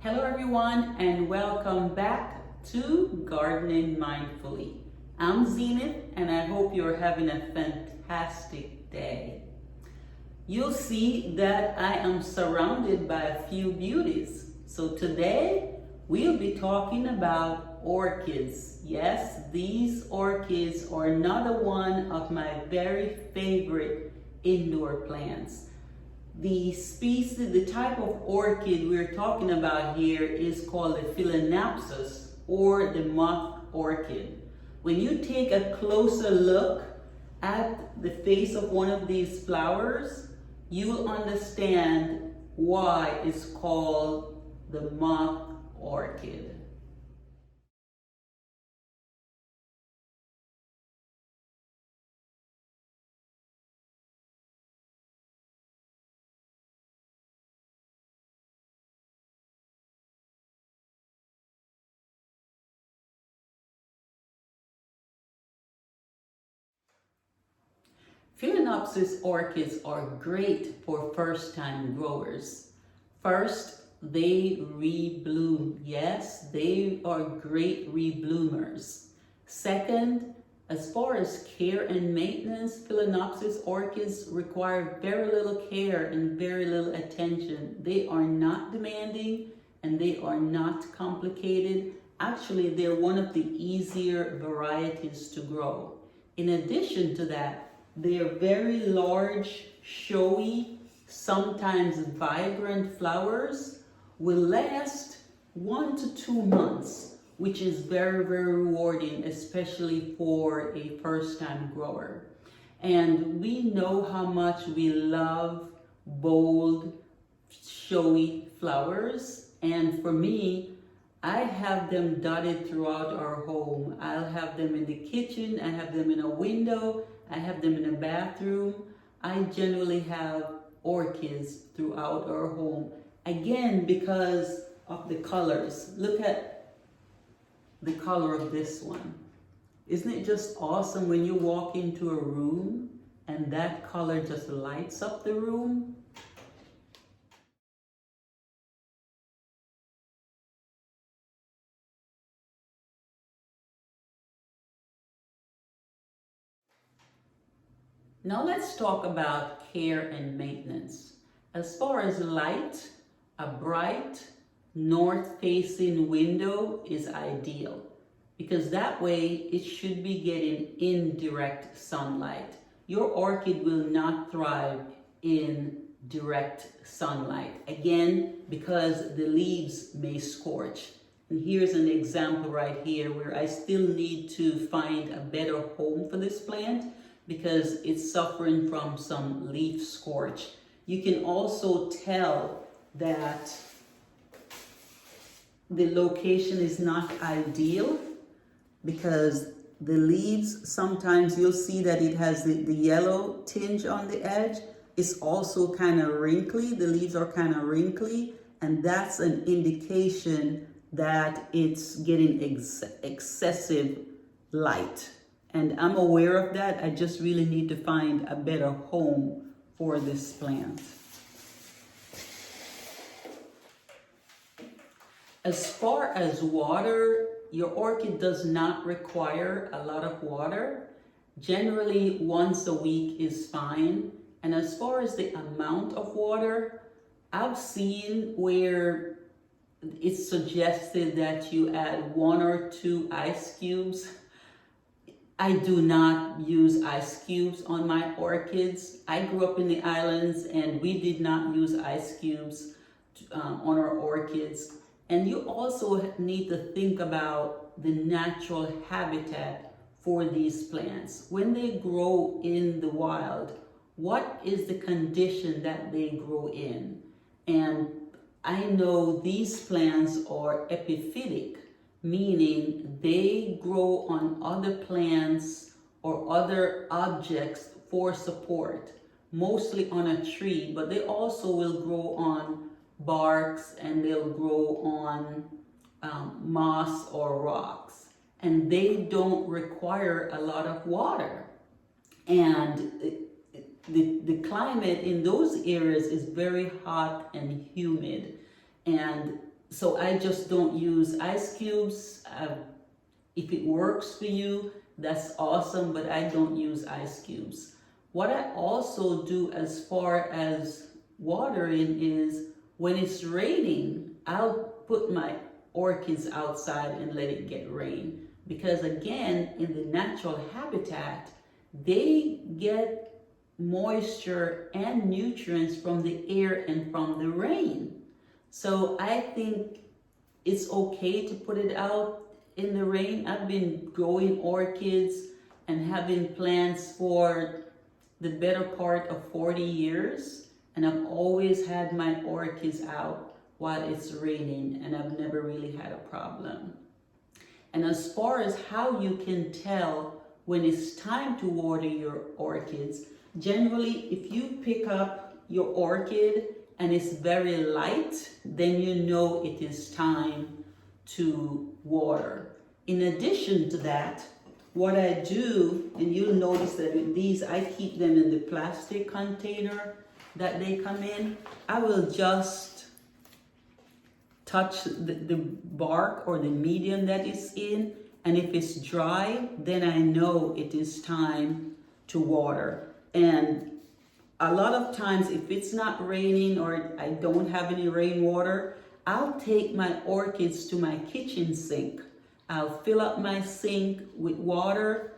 Hello everyone and welcome back to Gardening Mindfully. I'm Zenith and I hope you're having a fantastic day. You'll see that I am surrounded by a few beauties. So today we'll be talking about orchids. Yes, these orchids are another one of my very favorite indoor plants. The species, the type of orchid we're talking about here is called the Phalaenopsis or the moth orchid. When you take a closer look at the face of one of these flowers, you'll understand why it's called the moth orchid. Phalaenopsis orchids are great for first-time growers. First, they rebloom. Yes, they are great rebloomers. Second, as far as care and maintenance, Phalaenopsis orchids require very little care and very little attention. They are not demanding and they are not complicated. Actually, they're one of the easier varieties to grow. In addition to that, they are very large, showy, sometimes vibrant flowers will last 1 to 2 months, which is very, very rewarding, especially for a first-time grower. And we know how much we love bold, showy flowers. And for me, I have them dotted throughout our home. I'll have them in the kitchen, I have them in a window, I have them in a bathroom. I generally have orchids throughout our home. Again, because of the colors. Look at the color of this one. Isn't it just awesome when you walk into a room and that color just lights up the room? Now let's talk about care and maintenance. As far as light, a bright north-facing window is ideal because that way it should be getting indirect sunlight. Your orchid will not thrive in direct sunlight. Again, because the leaves may scorch. And here's an example right here where I still need to find a better home for this plant because it's suffering from some leaf scorch. You can also tell that the location is not ideal because the leaves, sometimes you'll see that it has the yellow tinge on the edge. It's also kind of wrinkly. The leaves are kind of wrinkly, and that's an indication that it's getting excessive light. And I'm aware of that. I just really need to find a better home for this plant. As far as water, your orchid does not require a lot of water. Generally, once a week is fine. And as far as the amount of water, I've seen where it's suggested that you add 1 or 2 ice cubes. I do not use ice cubes on my orchids. I grew up in the islands and we did not use ice cubes on our orchids. And you also need to think about the natural habitat for these plants. When they grow in the wild, what is the condition that they grow in? And I know these plants are epiphytic, meaning they grow on other plants or other objects for support, mostly on a tree, but they also will grow on barks and they'll grow on moss or rocks. And they don't require a lot of water. And the climate in those areas is very hot and humid. And So I just don't use ice cubes. If it works for you, that's awesome, but I don't use ice cubes. What I also do as far as watering is when it's raining, I'll put my orchids outside and let it get rain. Because again, in the natural habitat, they get moisture and nutrients from the air and from the rain. So I think it's okay to put it out in the rain. I've been growing orchids and having plants for the better part of 40 years, and I've always had my orchids out while it's raining, and I've never really had a problem. And as far as how you can tell when it's time to water your orchids, generally if you pick up your orchid and it's very light, then you know it is time to water. In addition to that, what I do, and you'll notice that with these, I keep them in the plastic container that they come in. I will just touch the bark or the medium that it's in, and if it's dry, then I know it is time to water. And a lot of times, if it's not raining or I don't have any rainwater, I'll take my orchids to my kitchen sink. I'll fill up my sink with water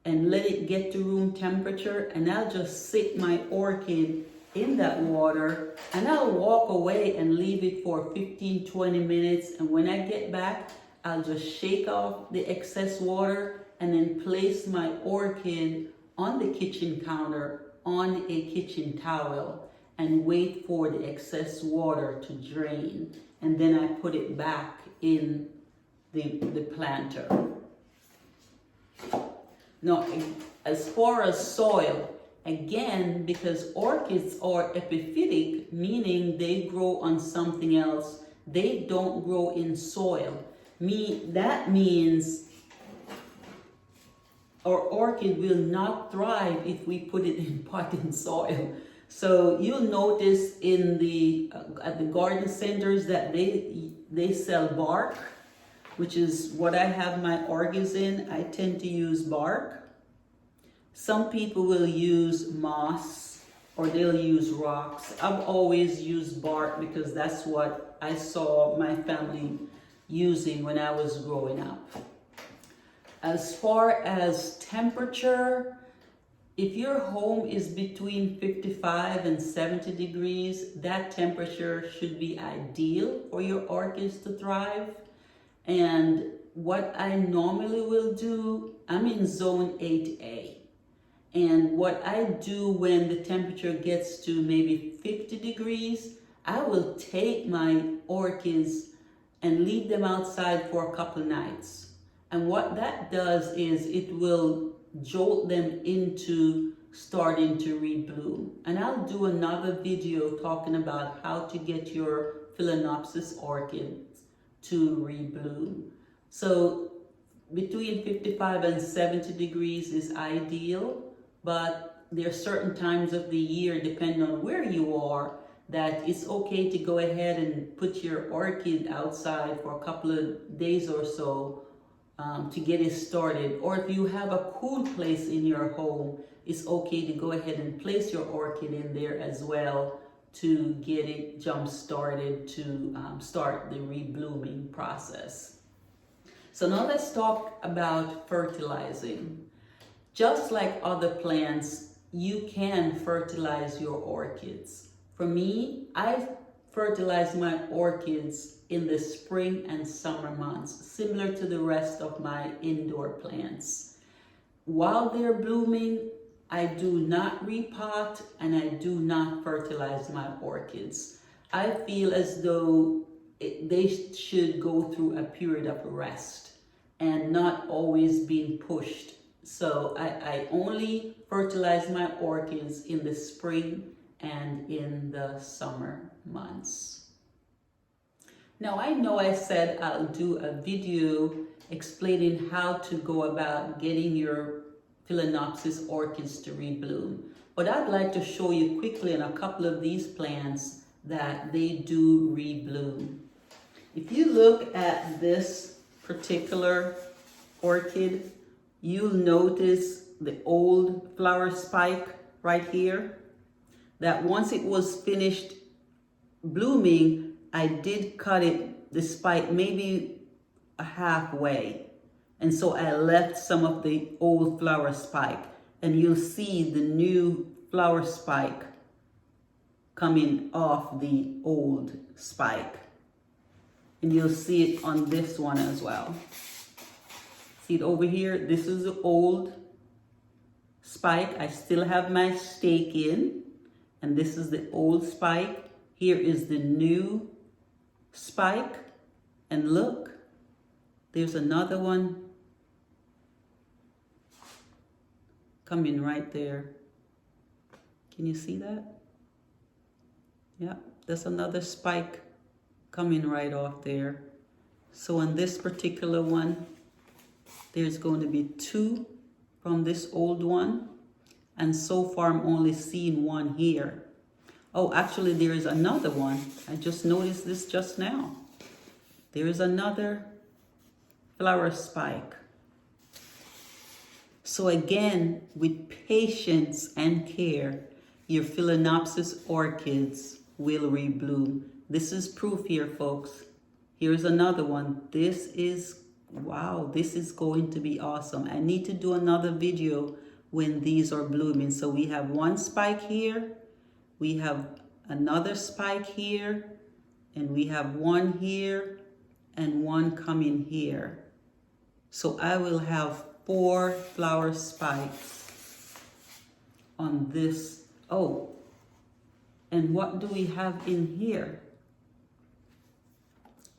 and let it get to room temperature, and I'll just sit my orchid in that water, and I'll walk away and leave it for 15-20 minutes, and when I get back, I'll just shake off the excess water and then place my orchid on the kitchen counter on a kitchen towel and wait for the excess water to drain, and then I put it back in the planter. Now, as far as soil, again, because orchids are epiphytic, meaning they grow on something else, they don't grow in soil. That means our orchid will not thrive if we put it in potting soil. So you'll notice in at the garden centers that they sell bark, which is what I have my orchids in. I tend to use bark. Some people will use moss or they'll use rocks. I've always used bark because that's what I saw my family using when I was growing up. As far as temperature, if your home is between 55 and 70 degrees, that temperature should be ideal for your orchids to thrive. And what I normally will do, I'm in zone 8A. And what I do when the temperature gets to maybe 50 degrees, I will take my orchids and leave them outside for a couple nights. And what that does is it will jolt them into starting to rebloom. And I'll do another video talking about how to get your Phalaenopsis orchids to rebloom. So between 55 and 70 degrees is ideal, but there are certain times of the year, depending on where you are, that it's okay to go ahead and put your orchid outside for a couple of days or so to get it started. Or if you have a cool place in your home, it's okay to go ahead and place your orchid in there as well to get it jump started to start the reblooming process. So now let's talk about fertilizing. Just like other plants, you can fertilize your orchids. For me, I fertilize my orchids in the spring and summer months, similar to the rest of my indoor plants. While they're blooming, I do not repot and I do not fertilize my orchids. I feel as though they should go through a period of rest and not always being pushed. So I only fertilize my orchids in the spring and in the summer months. Now I know I said I'll do a video explaining how to go about getting your Phalaenopsis orchids to rebloom, but I'd like to show you quickly in a couple of these plants that they do rebloom. If you look at this particular orchid, you'll notice the old flower spike right here, that once it was finished blooming, I did cut it, the spike, maybe a halfway. And so I left some of the old flower spike, and you'll see the new flower spike coming off the old spike. And you'll see it on this one as well. See it over here? This is the old spike. I still have my stake in, and this is the old spike. Here is the new spike, and look, there's another one coming right there. Can you see that? Yeah, there's another spike coming right off there. So on this particular one, there's going to be 2 from this old one, and so far I'm only seeing 1 here. Oh, actually there is another one. I just noticed this just now. There is another flower spike. So again, with patience and care, your Phalaenopsis orchids will rebloom. This is proof here, folks. Here's another one. This is, wow, this is going to be awesome. I need to do another video when these are blooming. So we have 1 spike here, we have another spike here, and we have 1 here and 1 coming here. So I will have 4 flower spikes on this. Oh, and what do we have in here?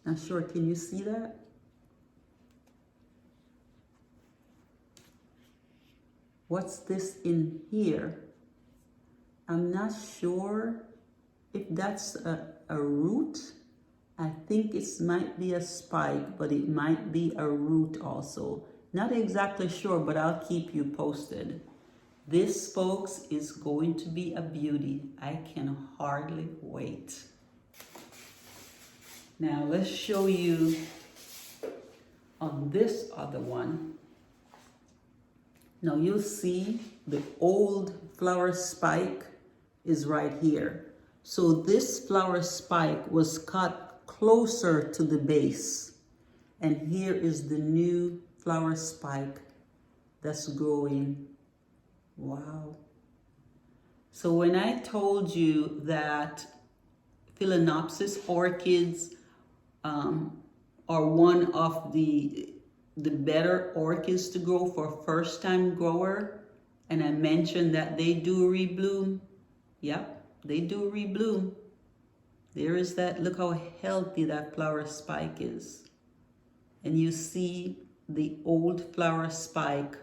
Not sure, can you see that? What's this in here? I'm not sure if that's a root. I think it might be a spike, but it might be a root also. Not exactly sure, but I'll keep you posted. This, folks, is going to be a beauty. I can hardly wait. Now let's show you on this other one. Now you'll see the old flower spike is right here. So this flower spike was cut closer to the base. And here is the new flower spike that's growing. Wow. So when I told you that Phalaenopsis orchids are one of the better orchids to grow for first-time grower, and I mentioned that they do rebloom, yep, they do rebloom. There is that, look how healthy that flower spike is. And you see the old flower spike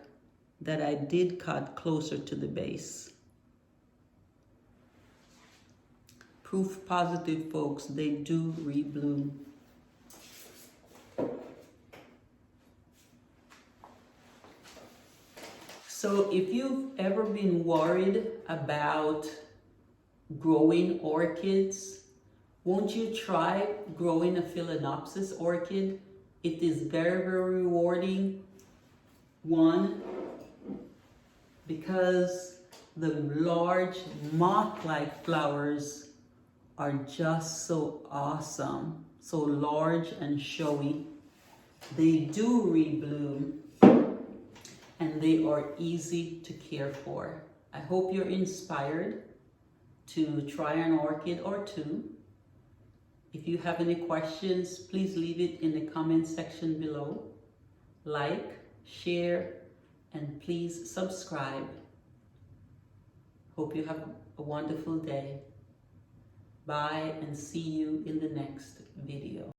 that I did cut closer to the base. Proof positive, folks, they do rebloom. So if you've ever been worried about growing orchids, won't you try growing a Phalaenopsis orchid? It is very, very rewarding. One, because the large moth-like flowers are just so awesome, so large and showy. They do rebloom, and they are easy to care for. I hope you're inspired to try an orchid or 2. If you have any questions, please leave it in the comment section below. Like, share, and please subscribe. Hope you have a wonderful day. Bye, and see you in the next video.